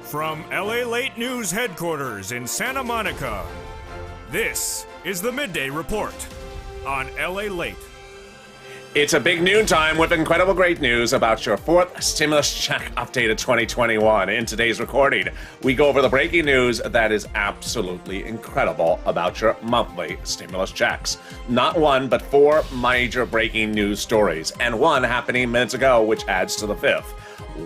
From LALATE News headquarters in Santa Monica, this is the Midday Report on LALATE. It's a big noontime with incredible great news about your fourth stimulus check updated 2021. In today's recording, we go over the breaking news that is absolutely incredible about your monthly stimulus checks. Not one, but four major breaking news stories, and one happening minutes ago, which adds to the fifth.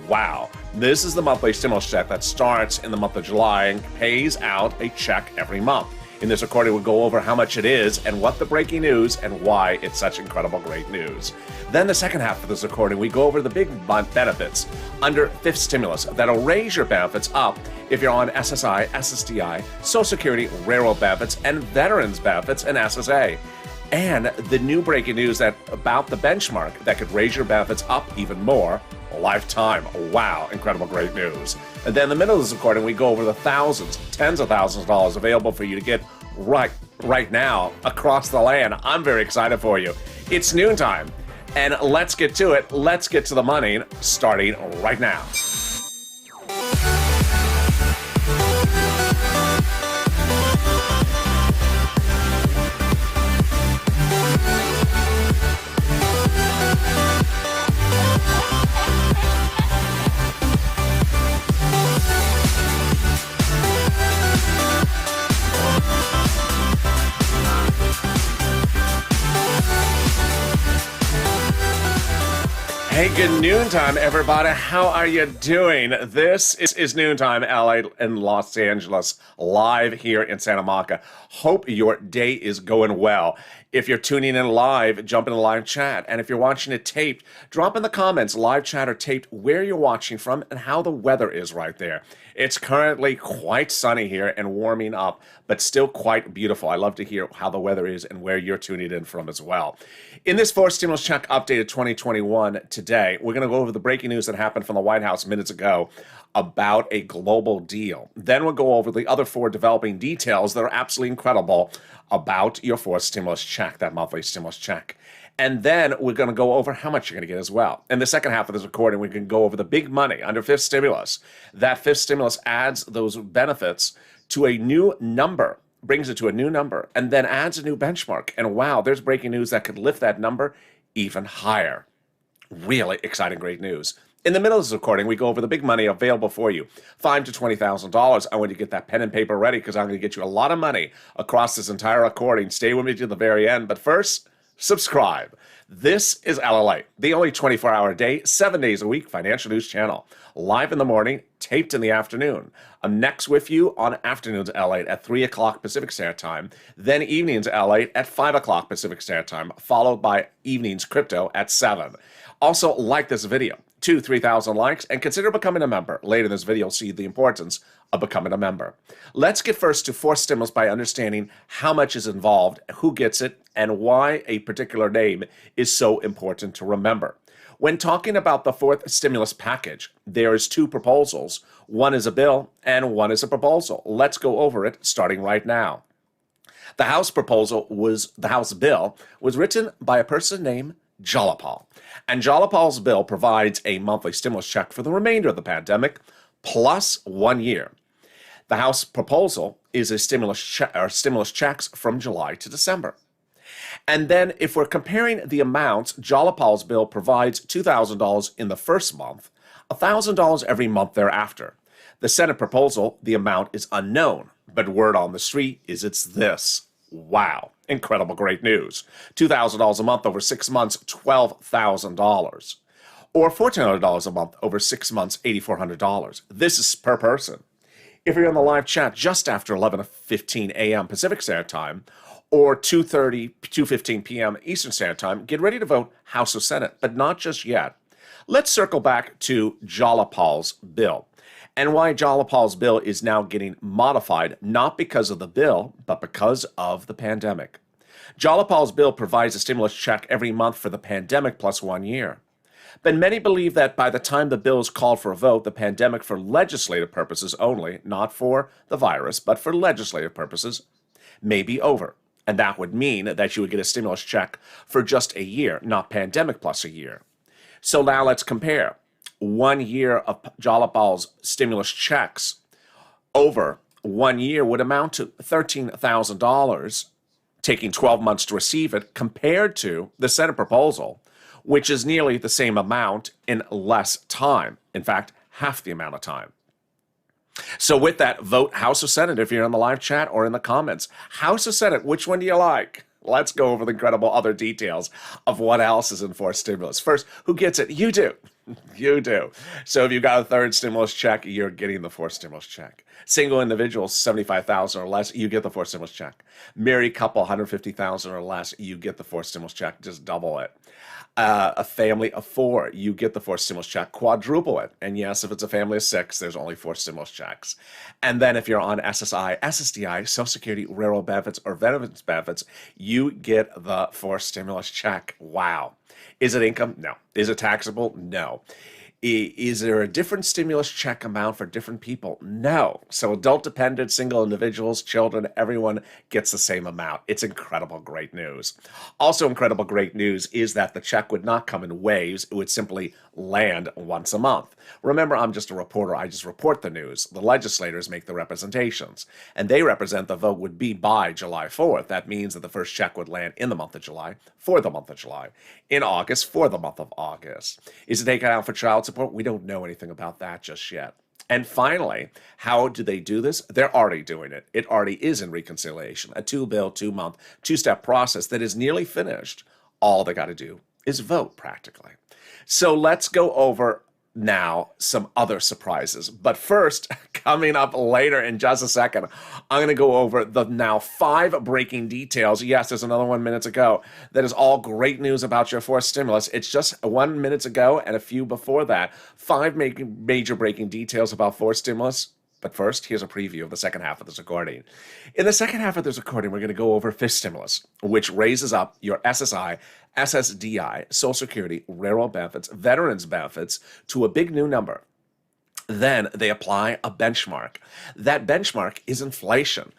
Wow. This is the monthly stimulus check that starts in the month of July and pays out a check every month. In this recording, we'll go over how much it is and what the breaking news and why it's such incredible great news. Then the second half of this recording, we go over the big benefits under fifth stimulus that'll raise your benefits up if you're on SSI, SSDI, Social Security, railroad benefits, and veterans benefits and SSA. And the new breaking news about the benchmark that could raise your benefits up even more. Lifetime. Wow, incredible great news. And then in the middle of this recording, we go over the thousands, tens of thousands of dollars available for you to get right now across the land. I'm very excited for you. It's noontime, and let's get to it. Let's get to the money starting right now. Hey, good noontime, everybody. How are you doing? This is Noontime LA in Los Angeles, live here in Santa Monica. Hope your day is going well. If you're tuning in live, jump in the live chat. And if you're watching it taped, drop in the comments, live chat or taped, where you're watching from and how the weather is right there. It's currently quite sunny here and warming up, but still quite beautiful. I love to hear how the weather is and where you're tuning in from as well. In this fourth stimulus check updated 2021 today, we're going to go over the breaking news that happened from the White House minutes ago about a global deal. Then we'll go over the other four developing details that are absolutely incredible about your fourth stimulus check, that monthly stimulus check. And then we're going to go over how much you're going to get as well. In the second half of this recording, we can go over the big money under fifth stimulus. That fifth stimulus adds those benefits to a new number, brings it to a new number, and then adds a new benchmark. And wow, there's breaking news that could lift that number even higher. Really exciting, great news. In the middle of this recording, we go over the big money available for you, $5,000 to $20,000. I want you to get that pen and paper ready because I'm going to get you a lot of money across this entire recording. Stay with me to the very end, but first, subscribe. This is LALATE, the only 24-hour day, 7 days a week financial news channel. Live in the morning, taped in the afternoon. I'm next with you on afternoons LALATE at 3 o'clock Pacific Standard Time, then evenings LALATE at 5 o'clock Pacific Standard Time, followed by evenings crypto at 7. Also, like this video, 3,000 likes, and consider becoming a member. Later in this video, you'll see the importance of becoming a member. Let's get first to fourth stimulus by understanding how much is involved, who gets it, and why a particular name is so important to remember. When talking about the fourth stimulus package, there is two proposals. One is a bill, and one is a proposal. Let's go over it starting right now. The House bill was written by a person named Jalapal. And Jalapal's bill provides a monthly stimulus check for the remainder of the pandemic, plus 1 year. The House proposal is a stimulus checks from July to December. And then if we're comparing the amounts, Jalapal's bill provides $2,000 in the first month, $1,000 every month thereafter. The Senate proposal, the amount is unknown, but word on the street is it's this. Wow, incredible great news. $2,000 a month over 6 months, $12,000. Or $1,400 a month over 6 months, $8,400. This is per person. If you're in the live chat just after 11:15 a.m. Pacific Standard Time, or 2:15 p.m. Eastern Standard Time, get ready to vote House or Senate, but not just yet. Let's circle back to Jalapal's bill, and why Jalapal's bill is now getting modified, not because of the bill, but because of the pandemic. Jalapal's bill provides a stimulus check every month for the pandemic plus 1 year. But many believe that by the time the bill is called for a vote, the pandemic for legislative purposes only, not for the virus, but for legislative purposes, may be over. And that would mean that you would get a stimulus check for just a year, not pandemic plus a year. So now let's compare. 1 year of Jalapal's stimulus checks over 1 year would amount to $13,000, taking 12 months to receive it, compared to the Senate proposal, which is nearly the same amount in less time. In fact, half the amount of time. So with that, vote House or Senate if you're in the live chat or in the comments. House or Senate, which one do you like? Let's go over the incredible other details of what else is in forced stimulus. First, who gets it? You do. You do. So if you got a third stimulus check, you're getting the fourth stimulus check. Single individuals, 75,000 or less, you get the fourth stimulus check. Married couple, 150,000 or less, you get the fourth stimulus check. Just double it. A family of 4, you get the fourth stimulus check. Quadruple it. And yes, if it's a family of 6, there's only 4 stimulus checks. And then if you're on SSI, SSDI, Social Security, Railroad benefits, or veterans benefits, you get the fourth stimulus check. Wow. Is it income? No. Is it taxable? No. Is there a different stimulus check amount for different people? No. So adult dependent, single individuals, children, everyone gets the same amount. It's incredible, great news. Also incredible, great news is that the check would not come in waves. It would simply land once a month. Remember, I'm just a reporter. I just report the news. The legislators make the representations, and they represent the vote would be by July 4th. That means that the first check would land in the month of July, for the month of July, in August, for the month of August. Is it taken out for child support? We don't know anything about that just yet. And finally, how do they do this? They're already doing it. It already is in reconciliation, a 2-bill, 2-month, 2-step process that is nearly finished. All they got to do is vote, practically. So let's go over now some other surprises. But first, coming up later in just a second, I'm going to go over the now 5 breaking details. Yes, there's another 1 minute ago. That is all great news about your fourth stimulus. It's just 1 minute ago and a few before that. 5 major breaking details about fourth stimulus. But first, here's a preview of the second half of this recording. In the second half of this recording, we're going to go over fifth stimulus, which raises up your SSI, SSDI, Social Security, Railroad benefits, veterans benefits to a big new number. Then they apply a benchmark. That benchmark is inflation.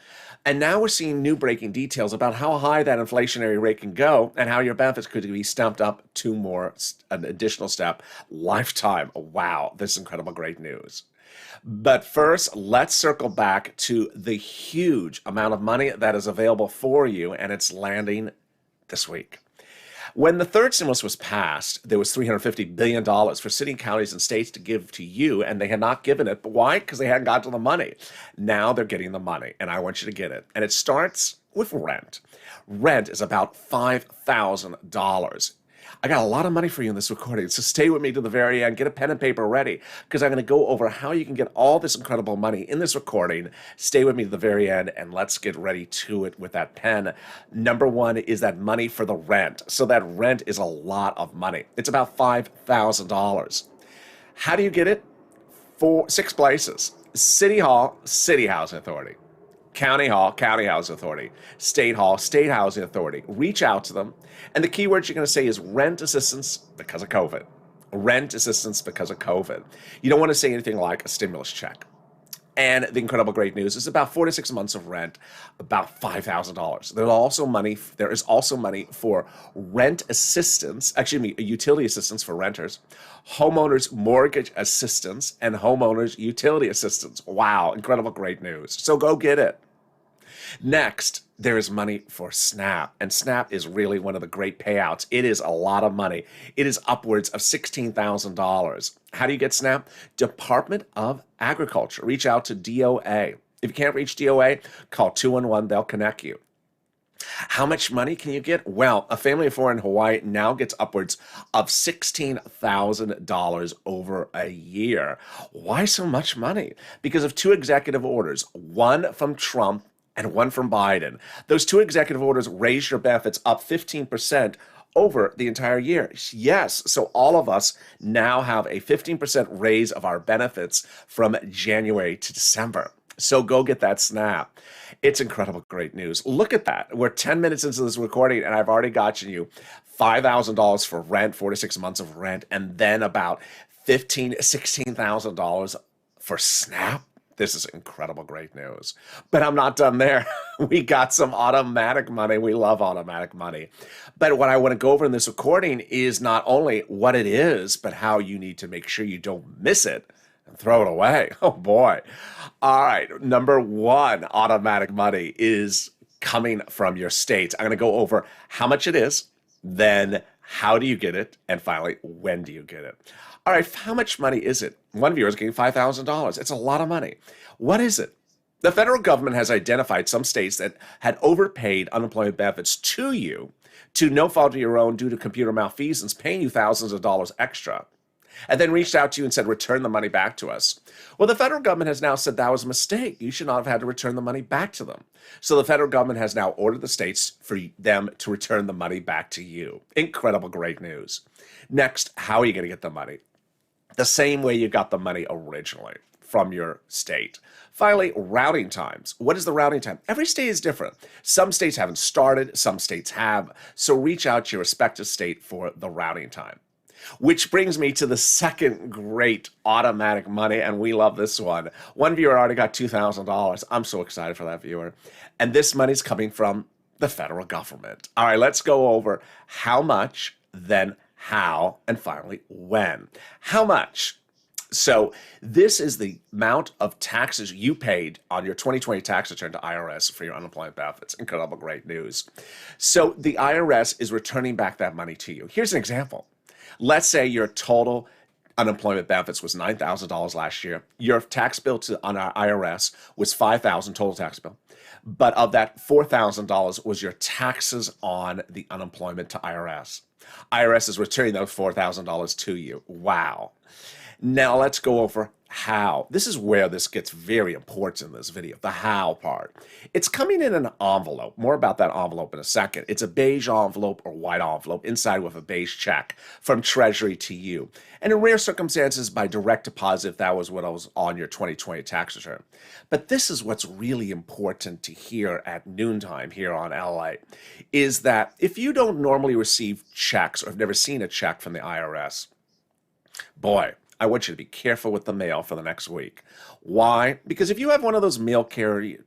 And now we're seeing new breaking details about how high that inflationary rate can go and how your benefits could be stamped up 2 more, an additional step, lifetime. Wow, this is incredible, great news. But first, let's circle back to the huge amount of money that is available for you, and it's landing this week. When the third stimulus was passed, there was $350 billion for city, counties, and states to give to you, and they had not given it. But why? Because they hadn't got to the money. Now they're getting the money, and I want you to get it. And it starts with rent. Rent is about $5,000. I got a lot of money for you in this recording, so stay with me to the very end. Get a pen and paper ready, because I'm going to go over how you can get all this incredible money in this recording. Stay with me to the very end, and let's get ready to it with that pen. Number 1 is that money for the rent. So that rent is a lot of money. It's about $5,000. How do you get it? 6 places. City Hall, City Housing Authority. County Hall, County Housing Authority. State Hall, State Housing Authority. Reach out to them. And the key word you're going to say is rent assistance because of COVID. Rent assistance because of COVID. You don't want to say anything like a stimulus check. And the incredible great news is about 4 to 6 months of rent, about $5,000. There is also money for rent assistance, utility assistance for renters, homeowners mortgage assistance, and homeowners utility assistance. Wow, incredible great news. So go get it. Next, there is money for SNAP, and SNAP is really one of the great payouts. It is a lot of money. It is upwards of $16,000. How do you get SNAP? Department of Agriculture. Reach out to DOA. If you can't reach DOA, call 211. They'll connect you. How much money can you get? Well, a family of 4 in Hawaii now gets upwards of $16,000 over a year. Why so much money? Because of 2 executive orders, one from Trump and one from Biden. Those 2 executive orders raise your benefits up 15% over the entire year. Yes, so all of us now have a 15% raise of our benefits from January to December. So go get that SNAP. It's incredible, great news. Look at that. We're 10 minutes into this recording, and I've already gotten you $5,000 for rent, 4 to 6 months of rent, and then about $16,000 for SNAP. This is incredible, great news. But I'm not done there. We got some automatic money. We love automatic money. But what I want to go over in this recording is not only what it is, but how you need to make sure you don't miss it and throw it away. Oh boy. All right. Number one, automatic money is coming from your state. I'm going to go over how much it is, then how do you get it, and finally, when do you get it? All right, how much money is it? One viewer is getting $5,000. It's a lot of money. What is it? The federal government has identified some states that had overpaid unemployment benefits to you to no fault of your own due to computer malfeasance, paying you thousands of dollars extra, and then reached out to you and said, return the money back to us. Well, the federal government has now said that was a mistake. You should not have had to return the money back to them. So the federal government has now ordered the states for them to return the money back to you. Incredible, great news. Next, how are you going to get the money? The same way you got the money originally, from your state. Finally, routing times. What is the routing time? Every state is different. Some states haven't started, some states have. So reach out to your respective state for the routing time. Which brings me to the second great automatic money, and we love this one. One viewer already got $2,000. I'm so excited for that viewer. And this money's coming from the federal government. All right, let's go over how much, then how, and finally when. How much? So this is the amount of taxes you paid on your 2020 tax return to IRS for your unemployment benefits. Incredible, great news. So the IRS is returning back that money to you. Here's an example. Let's say your total unemployment benefits was $9,000 last year. Your tax bill on our IRS was $5,000 total tax bill. But of that, $4,000 was your taxes on the unemployment to IRS. IRS is returning those $4,000 to you. Wow. Now let's go over how. This is where this gets very important in this video, the how part. It's coming in an envelope. More about that envelope in a second. It's a beige envelope or white envelope inside with a beige check from Treasury to you. And in rare circumstances, by direct deposit, if that was what was on your 2020 tax return. But this is what's really important to hear at noontime here on LA, is that if you don't normally receive checks or have never seen a check from the IRS, boy, I want you to be careful with the mail for the next week. Why? Because if you have one of those mail carrier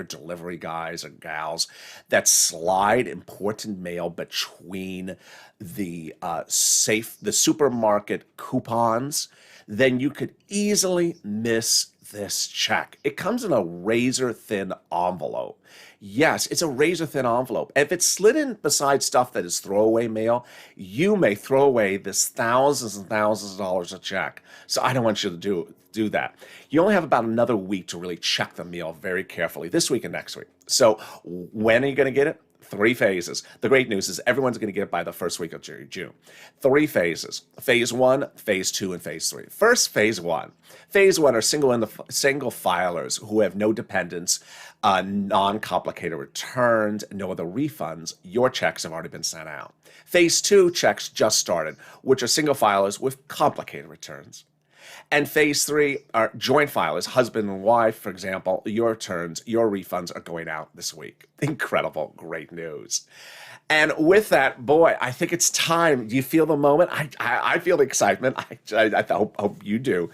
delivery guys or gals that slide important mail between the supermarket coupons, then you could easily miss this check. It comes in a razor-thin envelope. Yes, it's a razor-thin envelope. If it's slid in beside stuff that is throwaway mail, you may throw away this thousands and thousands of dollars a check. So I don't want you to do that. You only have about another week to really check the mail very carefully, this week and next week. So when are you going to get it? 3 phases. The great news is everyone's going to get it by the first week of June. 3 phases. Phase 1, Phase 2, and Phase 3. First, Phase 1. Phase 1 are single filers who have no dependents, non-complicated returns, no other refunds. Your checks have already been sent out. Phase 2 checks just started, which are single filers with complicated returns. And Phase 3 are joint filers, husband and wife, for example. Your returns, your refunds are going out this week. Incredible, great news. And with that, boy, I think it's time. Do you feel the moment? I feel the excitement. I hope you do.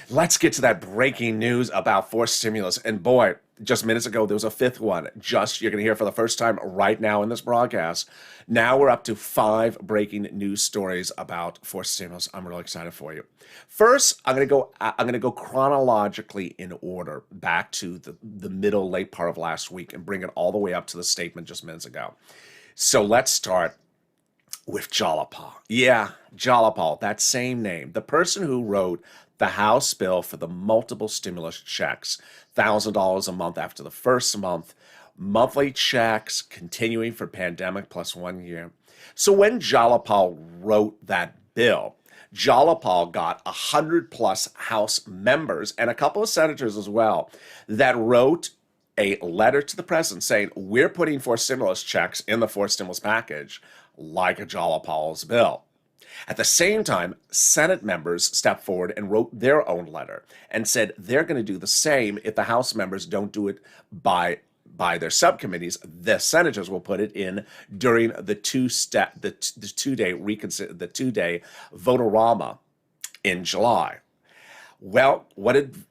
Let's get to that breaking news about forced stimulus. And boy, just minutes ago, there was a 5th one. You're going to hear for the first time right now in this broadcast. Now we're up to 5 breaking news stories about forced stimulus. I'm really excited for you. First, I'm going to go chronologically in order back to the middle, late part of last week and bring it all the way up to the statement just minutes ago. So let's start with Jalapal. Yeah, Jalapal, that same name. The person who wrote the House bill for the multiple stimulus checks, $1,000 a month after the first month, monthly checks continuing for pandemic plus 1 year. So when Jalapal wrote that bill, Jalapal got 100+ House members and a couple of senators as well that wrote a letter to the president saying, we're putting forced stimulus checks in the forced stimulus package like a Jalapal's bill. At the same time, Senate members stepped forward and wrote their own letter and said they're going to do the same if the House members don't do it by their subcommittees. The senators will put it in during the two-day vote-a-rama in July. Well, what did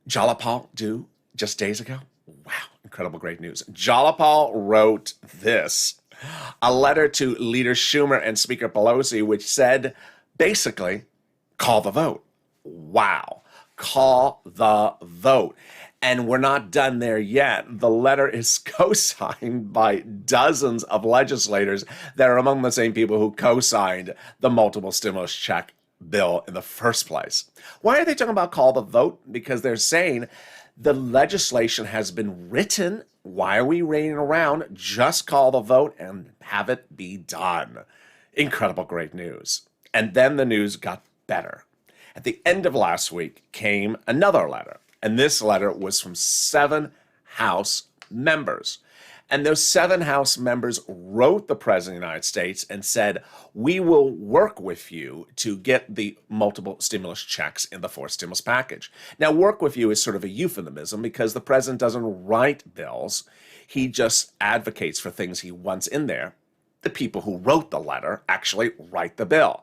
Jalapal do just days ago? Wow, incredible, great news. Jalapal wrote this, a letter to Leader Schumer and Speaker Pelosi, which said, basically, call the vote. Wow, call the vote. And we're not done there yet. The letter is co-signed by dozens of legislators that are among the same people who co-signed the multiple stimulus check bill in the first place. Why are they talking about call the vote? Because they're saying the legislation has been written. Why are we waiting around? Just call the vote and have it be done. Incredible, great news. And then the news got better. At the end of last week came another letter. And this letter was from 7 House members. And those 7 House members wrote the President of the United States and said, we will work with you to get the multiple stimulus checks in the 4th stimulus package. Now, work with you is sort of a euphemism because the president doesn't write bills. He just advocates for things he wants in there. The people who wrote the letter actually write the bill.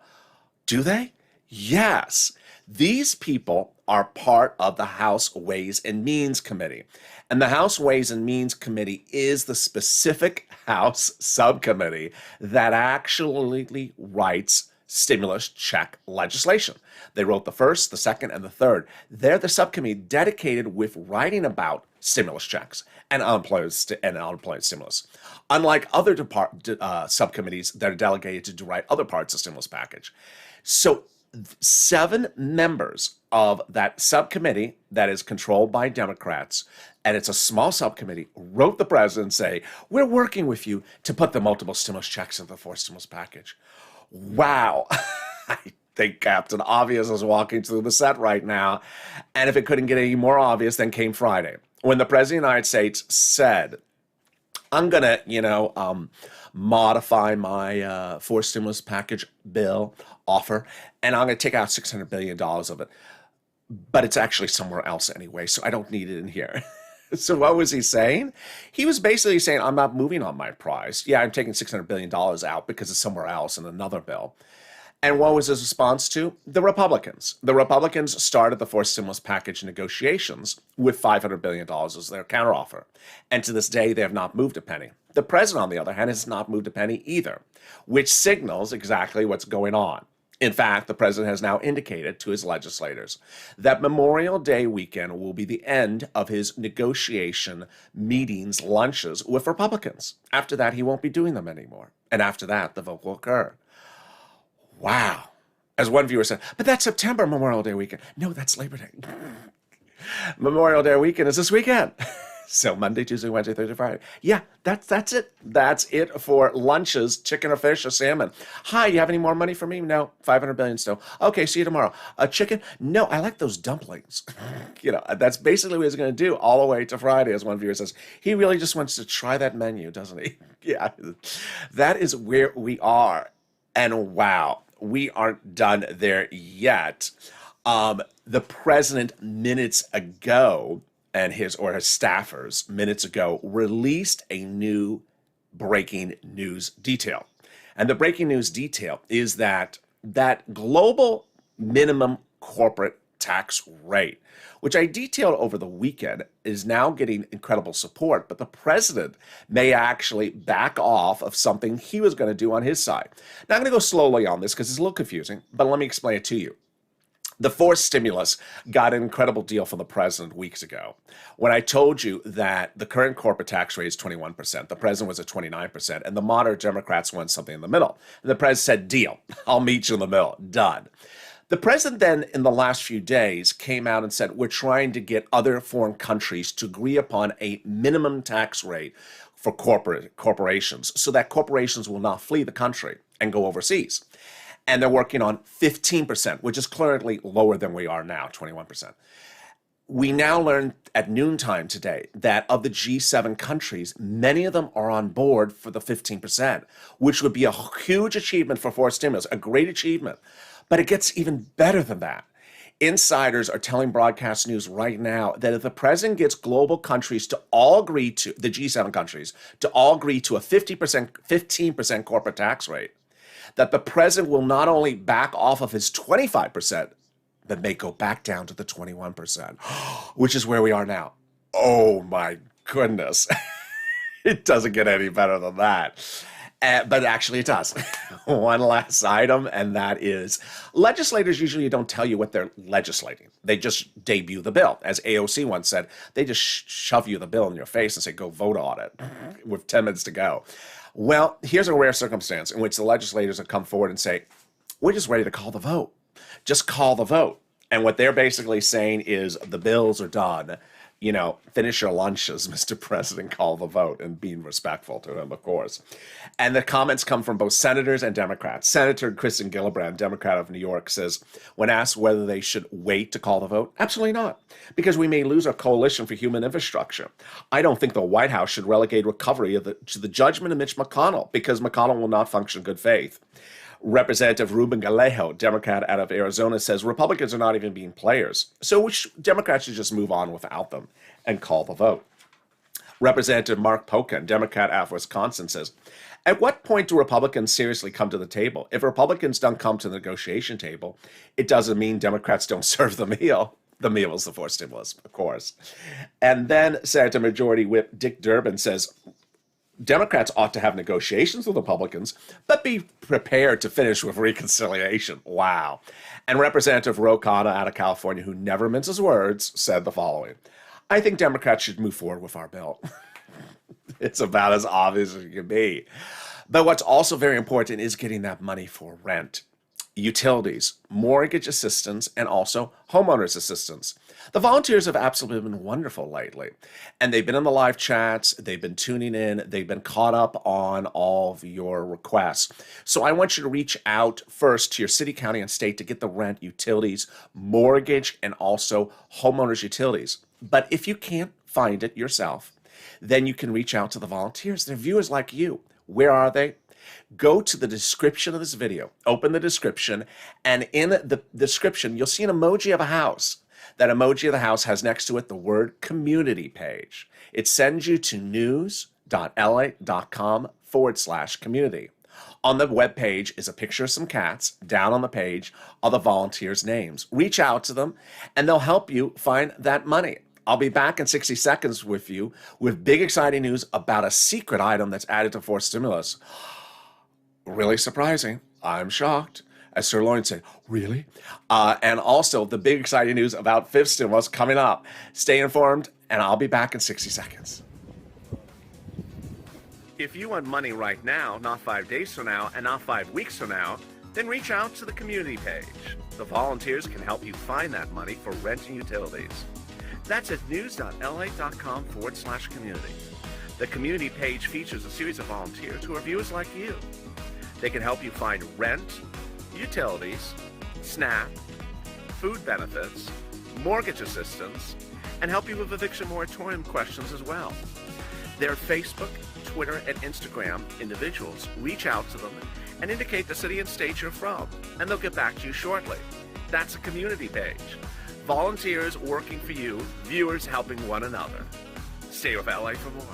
Do they? Yes. These people are part of the House Ways and Means Committee. And the House Ways and Means Committee is the specific House subcommittee that actually writes stimulus check legislation. They wrote the first, the second, and the third. They're the subcommittee dedicated with writing about stimulus checks and unemployment stimulus. Unlike other subcommittees that are delegated to write other parts of stimulus package. So 7 members of that subcommittee that is controlled by Democrats, and it's a small subcommittee, wrote the president and say, we're working with you to put the multiple stimulus checks in the 4th stimulus package. Wow. I think Captain Obvious is walking through the set right now. And if it couldn't get any more obvious, then came Friday, when the president of the United States said, I'm going to, modify my 4th stimulus package bill offer, and I'm going to take out $600 billion of it. But it's actually somewhere else anyway, so I don't need it in here. So what was he saying? He was basically saying, I'm not moving on my prize. Yeah, I'm taking $600 billion out because it's somewhere else in another bill. And what was his response to? The Republicans. The Republicans started the 4th stimulus package negotiations with $500 billion as their counteroffer. And to this day, they have not moved a penny. The president, on the other hand, has not moved a penny either, which signals exactly what's going on. In fact, the president has now indicated to his legislators that Memorial Day weekend will be the end of his negotiation meetings, lunches with Republicans. After that, he won't be doing them anymore. And after that, the vote will occur. Wow. As one viewer said, but that's September, Memorial Day weekend. No, that's Labor Day. Memorial Day weekend is this weekend. So Monday, Tuesday, Wednesday, Thursday, Friday. Yeah, that's it. That's it for lunches, chicken or fish or salmon. Hi, you have any more money for me? No, $500 billion still. Okay, see you tomorrow. Chicken? No, I like those dumplings. That's basically what he's going to do all the way to Friday, as one viewer says. He really just wants to try that menu, doesn't he? Yeah, that is where we are. And wow, we aren't done there yet. The president minutes ago, and his staffers minutes ago, released a new breaking news detail. And the breaking news detail is that global minimum corporate tax rate, which I detailed over the weekend, is now getting incredible support, but the president may actually back off of something he was going to do on his side. Now, I'm going to go slowly on this because it's a little confusing, but let me explain it to you. The 4th stimulus got an incredible deal from the president weeks ago. When I told you that the current corporate tax rate is 21%, the president was at 29%, and the moderate Democrats want something in the middle. And the president said, deal, I'll meet you in the middle, done. The president then, in the last few days, came out and said, we're trying to get other foreign countries to agree upon a minimum tax rate for corporations so that corporations will not flee the country and go overseas. And they're working on 15%, which is currently lower than we are now, 21%. We now learned at noontime today that of the G7 countries, many of them are on board for the 15%, which would be a huge achievement for 4th stimulus, a great achievement. But it gets even better than that. Insiders are telling Broadcast News right now that if the president gets global countries to all agree to, the G7 countries, to all agree to a 15% corporate tax rate, that the president will not only back off of his 25% then they go back down to the 21%, which is where we are now. Oh my goodness. It doesn't get any better than that. But actually it does. One last item, and that is legislators usually don't tell you what they're legislating. They just debut the bill. As AOC once said, they just shove you the bill in your face and say, go vote on it with 10 minutes to go. Well, here's a rare circumstance in which the legislators have come forward and say, we're just ready to call the vote. Just call the vote. And what they're basically saying is the bills are done. You know, finish your lunches, Mr. President, call the vote, and being respectful to him, of course. And the comments come from both senators and Democrats. Senator Kristen Gillibrand, Democrat of New York, says, when asked whether they should wait to call the vote, absolutely not, because we may lose our coalition for human infrastructure. I don't think the White House should relegate recovery to the judgment of Mitch McConnell, because McConnell will not function in good faith. Representative Ruben Galejo, Democrat out of Arizona, says Republicans are not even being players, so Democrats should just move on without them and call the vote. Representative Mark Pocan, Democrat out of Wisconsin, says, at what point do Republicans seriously come to the table? If Republicans don't come to the negotiation table, it doesn't mean Democrats don't serve the meal. The meal is the fourth stimulus, of course. And then Senator Majority Whip Dick Durbin says, Democrats ought to have negotiations with Republicans, but be prepared to finish with reconciliation. Wow. And Representative Ro Khanna out of California, who never minces words, said the following: I think Democrats should move forward with our bill. It's about as obvious as it can be. But what's also very important is getting that money for rent, utilities, mortgage assistance, and also homeowners assistance. The volunteers have absolutely been wonderful lately, and they've been in the live chats, they've been tuning in, they've been caught up on all of your requests. So I want you to reach out first to your city, county, and state to get the rent, utilities, mortgage, and also homeowners utilities. But if you can't find it yourself, then you can reach out to the volunteers. They're viewers like you. Where are they? Go to the description of this video, open the description, and in the description, you'll see an emoji of a house. That emoji of the house has next to it the word community page. It sends you to news.lalate.com/community. On the web page is a picture of some cats. Down on the page are the volunteers' names. Reach out to them, and they'll help you find that money. I'll be back in 60 seconds with you with big exciting news about a secret item that's added to fourth stimulus. Really surprising. I'm shocked. As Sir Lawrence said, really? And also the big exciting news about fifth stimulus coming up. Stay informed, and I'll be back in 60 seconds. If you want money right now, not 5 days from now, and not 5 weeks from now, then reach out to the community page. The volunteers can help you find that money for rent and utilities. That's at news.lalate.com/community. The community page features a series of volunteers who are viewers like you. They can help you find rent, utilities, SNAP, food benefits, mortgage assistance, and help you with eviction moratorium questions as well. Their Facebook, Twitter, and Instagram individuals reach out to them and indicate the city and state you're from, and they'll get back to you shortly. That's a community page. Volunteers working for you, viewers helping one another. Stay with LA for more.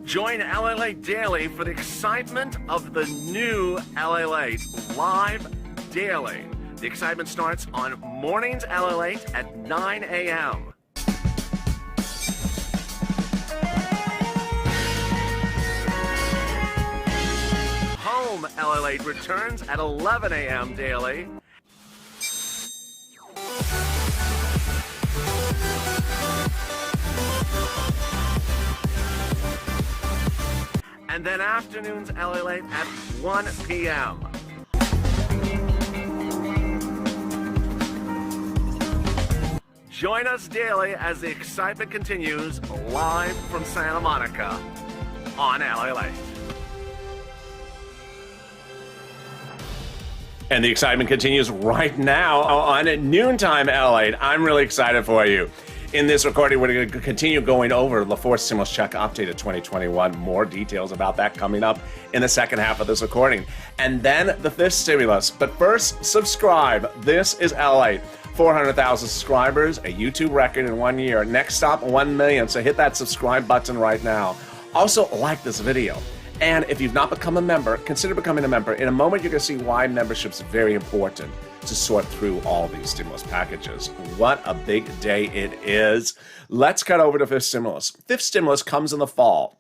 Join LALATE Daily for the excitement of the new LALATE live daily. The excitement starts on Mornings LALATE at 9 a.m. Home LALATE returns at 11 a.m. daily. And then afternoons LALATE at 1 p.m. Join us daily as the excitement continues live from Santa Monica on LALATE. And the excitement continues right now on Noontime LALATE. I'm really excited for you. In this recording, we're going to continue going over the fourth stimulus check update of 2021. More details about that coming up in the second half of this recording. And then the fifth stimulus. But first, subscribe. This is LALATE. 400,000 subscribers, a YouTube record in 1 year. Next stop, 1 million. So hit that subscribe button right now. Also, like this video. And if you've not become a member, consider becoming a member. In a moment, you're going to see why membership's very important to sort through all these stimulus packages. What a big day it is. Let's cut over to fifth stimulus. Fifth stimulus comes in the fall,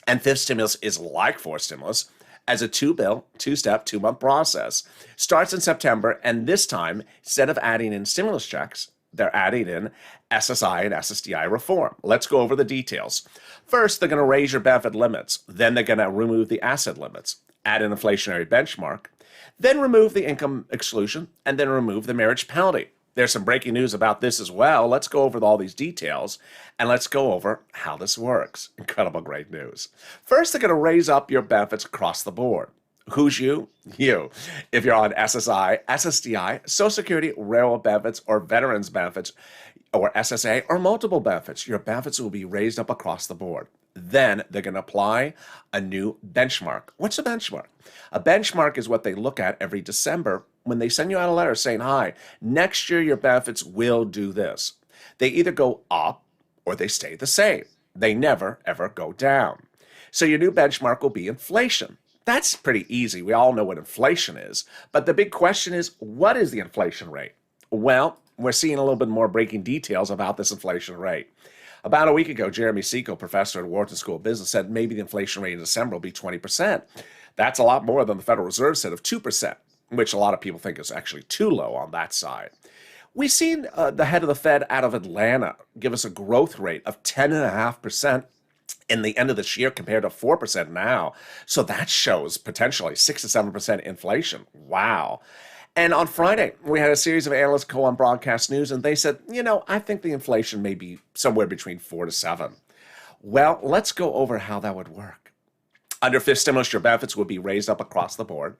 and fifth stimulus is like fourth stimulus as a two-bill, two-step, two-month process. Starts in September, and this time, instead of adding in stimulus checks, they're adding in SSI and SSDI reform. Let's go over the details. First, they're going to raise your benefit limits. Then they're going to remove the asset limits, add an inflationary benchmark, then remove the income exclusion, and then remove the marriage penalty. There's some breaking news about this as well. Let's go over all these details, and let's go over how this works. Incredible, great news. First, they're going to raise up your benefits across the board. Who's you? You. If you're on SSI, SSDI, Social Security, railroad benefits, or veterans benefits, or SSA, or multiple benefits, your benefits will be raised up across the board. Then they're going to apply a new benchmark. What's a benchmark? A benchmark is what they look at every December when they send you out a letter saying, hi, next year your benefits will do this. They either go up or they stay the same. They never, ever go down. So your new benchmark will be inflation. That's pretty easy. We all know what inflation is. But the big question is, what is the inflation rate? Well, we're seeing a little bit more breaking details about this inflation rate. About a week ago, Jeremy Seco, professor at Wharton School of Business, said maybe the inflation rate in December will be 20%. That's a lot more than the Federal Reserve said of 2%, which a lot of people think is actually too low on that side. We've seen the head of the Fed out of Atlanta give us a growth rate of 10.5% in the end of this year compared to 4% now. So that shows potentially 6 to 7% inflation. Wow. And on Friday, we had a series of analysts go on broadcast news, and they said, I think the inflation may be somewhere between 4 to 7. Well, let's go over how that would work. Under fifth stimulus, your benefits would be raised up across the board.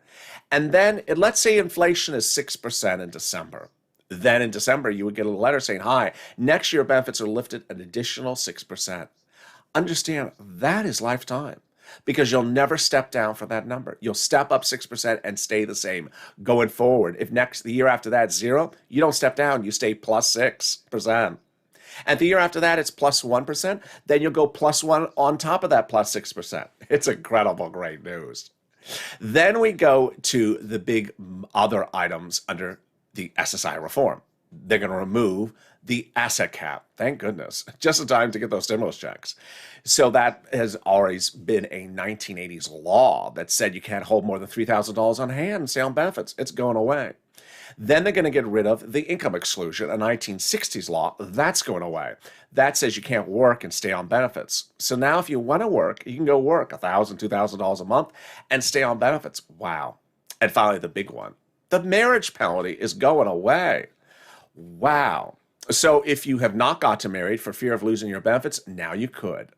And then let's say inflation is 6% in December. Then in December, you would get a letter saying, hi, next year benefits are lifted an additional 6%. Understand, that is lifetime, because you'll never step down for that number. You'll step up 6% and stay the same going forward. If the year after that, 0, you don't step down, you stay plus 6%. And the year after that, it's plus 1%, then you'll go plus 1 on top of that plus 6%. It's incredible, great news. Then we go to the big other items under the SSI reform. They're going to remove the asset cap. Thank goodness. Just in time to get those stimulus checks. So that has always been a 1980s law that said you can't hold more than $3,000 on hand and stay on benefits. It's going away. Then they're going to get rid of the income exclusion, a 1960s law. That's going away. That says you can't work and stay on benefits. So now if you want to work, you can go work $1,000, $2,000 a month and stay on benefits. Wow. And finally, the big one. The marriage penalty is going away. Wow. So if you have not gotten married for fear of losing your benefits, now you could.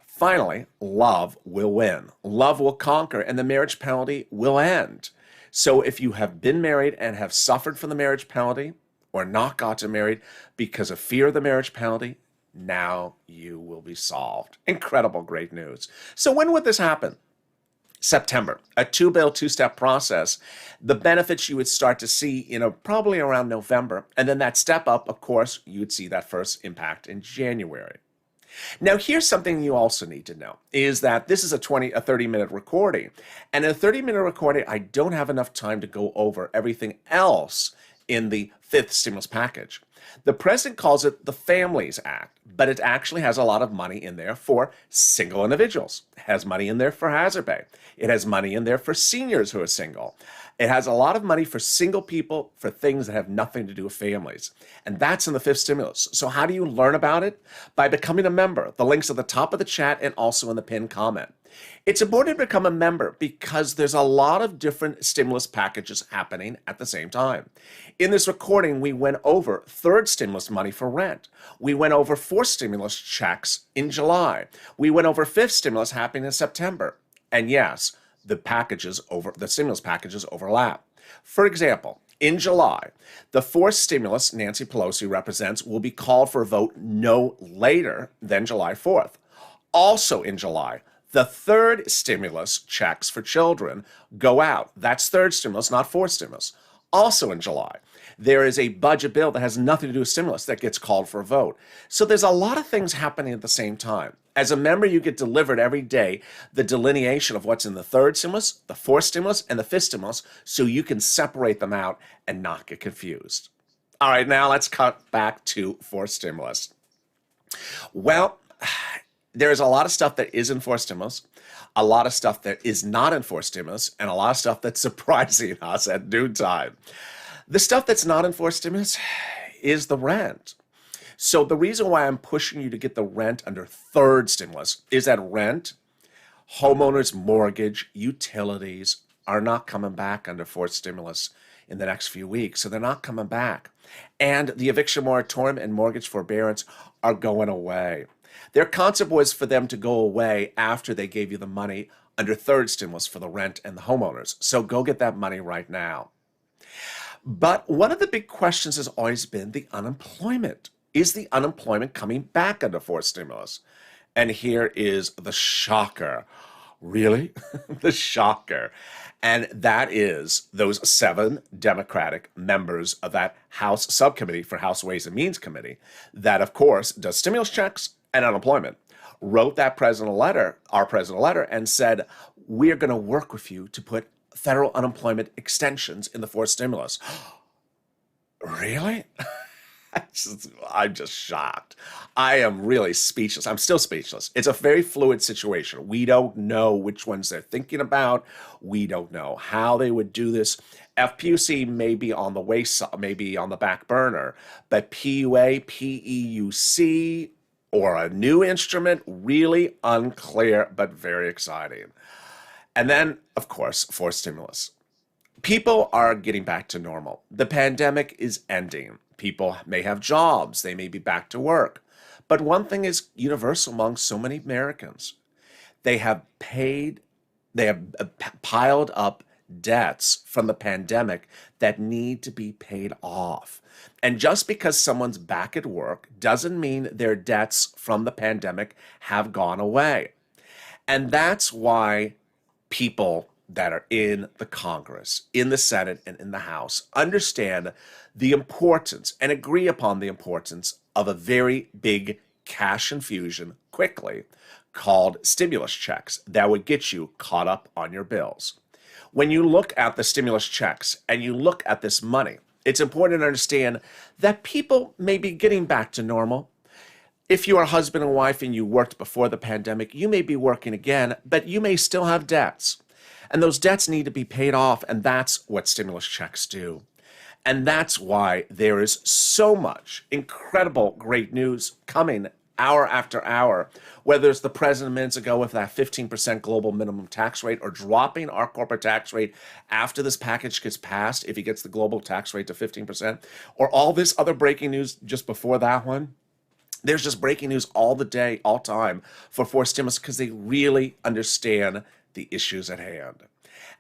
Finally, love will win. Love will conquer, and the marriage penalty will end. So if you have been married and have suffered from the marriage penalty or not gotten married because of fear of the marriage penalty, now you will be solved. Incredible, great news. So when would this happen? September, a two-bill, two-step process. The benefits you would start to see, probably around November. And then that step up, of course, you would see that first impact in January. Now, here's something you also need to know, is that this is a 30-minute recording. And in a 30-minute recording, I don't have enough time to go over everything else in the fifth stimulus package. The president calls it the Families Act, but it actually has a lot of money in there for single individuals. It has money in there for hazard pay. It has money in there for seniors who are single. It has a lot of money for single people for things that have nothing to do with families. And that's in the fifth stimulus. So how do you learn about it? By becoming a member. The link's at the top of the chat and also in the pinned comment. It's important to become a member because there's a lot of different stimulus packages happening at the same time. In this recording, we went over third stimulus money for rent. We went over fourth stimulus checks in July. We went over fifth stimulus happening in September. And yes, the stimulus packages overlap. For example, in July, the fourth stimulus Nancy Pelosi represents will be called for a vote no later than July 4th. Also in July, the third stimulus checks for children go out. That's third stimulus, not fourth stimulus. Also in July, there is a budget bill that has nothing to do with stimulus that gets called for a vote. So there's a lot of things happening at the same time. As a member, you get delivered every day the delineation of what's in the third stimulus, the fourth stimulus, and the fifth stimulus, so you can separate them out and not get confused. All right, now let's cut back to fourth stimulus. Well, there's a lot of stuff that is in fourth stimulus, a lot of stuff that is not in fourth stimulus, and a lot of stuff that's surprising us at noontime. The stuff that's not in fourth stimulus is the rent. So the reason why I'm pushing you to get the rent under third stimulus is that rent, homeowners' mortgage, utilities are not coming back under fourth stimulus in the next few weeks. So they're not coming back. And the eviction moratorium and mortgage forbearance are going away. There are consequences for them to go away after they gave you the money under third stimulus for the rent and the homeowners. So go get that money right now. But one of the big questions has always been the unemployment. Is the unemployment coming back under fourth stimulus? And here is the shocker. Really? The shocker. And that is those 7 Democratic members of that House subcommittee for House Ways and Means Committee that, of course, does stimulus checks and unemployment, wrote that president a letter, our president a letter, and said, we're going to work with you to put federal unemployment extensions in the fourth stimulus. Really? I'm just shocked. I am really speechless. I'm still speechless. It's a very fluid situation. We don't know which ones they're thinking about. We don't know how they would do this. FPUC may be on the wayside, maybe on the back burner, but PUA, PEUC, or a new instrument, really unclear, but very exciting. And then, of course, fourth stimulus. People are getting back to normal. The pandemic is ending. People may have jobs. They may be back to work. But one thing is universal among so many Americans. They have piled up debts from the pandemic that need to be paid off. And just because someone's back at work doesn't mean their debts from the pandemic have gone away. And that's why people that are in the Congress, in the Senate, and in the House understand the importance and agree upon the importance of a very big cash infusion quickly called stimulus checks that would get you caught up on your bills. When you look at the stimulus checks and you look at this money, it's important to understand that people may be getting back to normal. If you are husband and wife and you worked before the pandemic, you may be working again, but you may still have debts. And those debts need to be paid off, and that's what stimulus checks do. And that's why there is so much incredible, great news coming hour after hour, whether it's the president minutes ago with that 15% global minimum tax rate or dropping our corporate tax rate after this package gets passed, if he gets the global tax rate to 15%, or all this other breaking news just before that one. There's just breaking news all the day, all time for fourth stimulus because they really understand the issues at hand.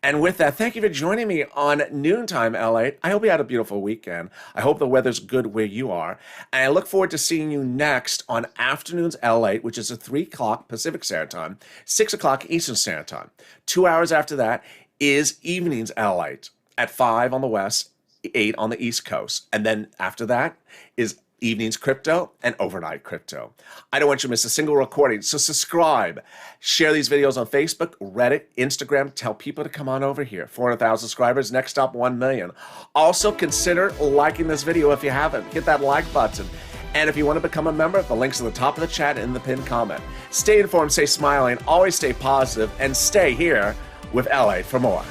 And with that, thank you for joining me on Noontime LA. I hope you had a beautiful weekend. I hope the weather's good where you are. And I look forward to seeing you next on Afternoons LA, which is at 3 o'clock Pacific Standard Time, 6 o'clock Eastern Standard Time. 2 hours after that is Evenings LA at 5 on the West, 8 on the East Coast. And then after that is Evenings Crypto and Overnight Crypto. I don't want you to miss a single recording, so subscribe. Share these videos on Facebook, Reddit, Instagram. Tell people to come on over here. 400,000 subscribers, next up 1 million. Also consider liking this video if you haven't. Hit that like button. And if you want to become a member, the link's at the top of the chat and in the pinned comment. Stay informed, stay smiling, always stay positive, and stay here with LA for more.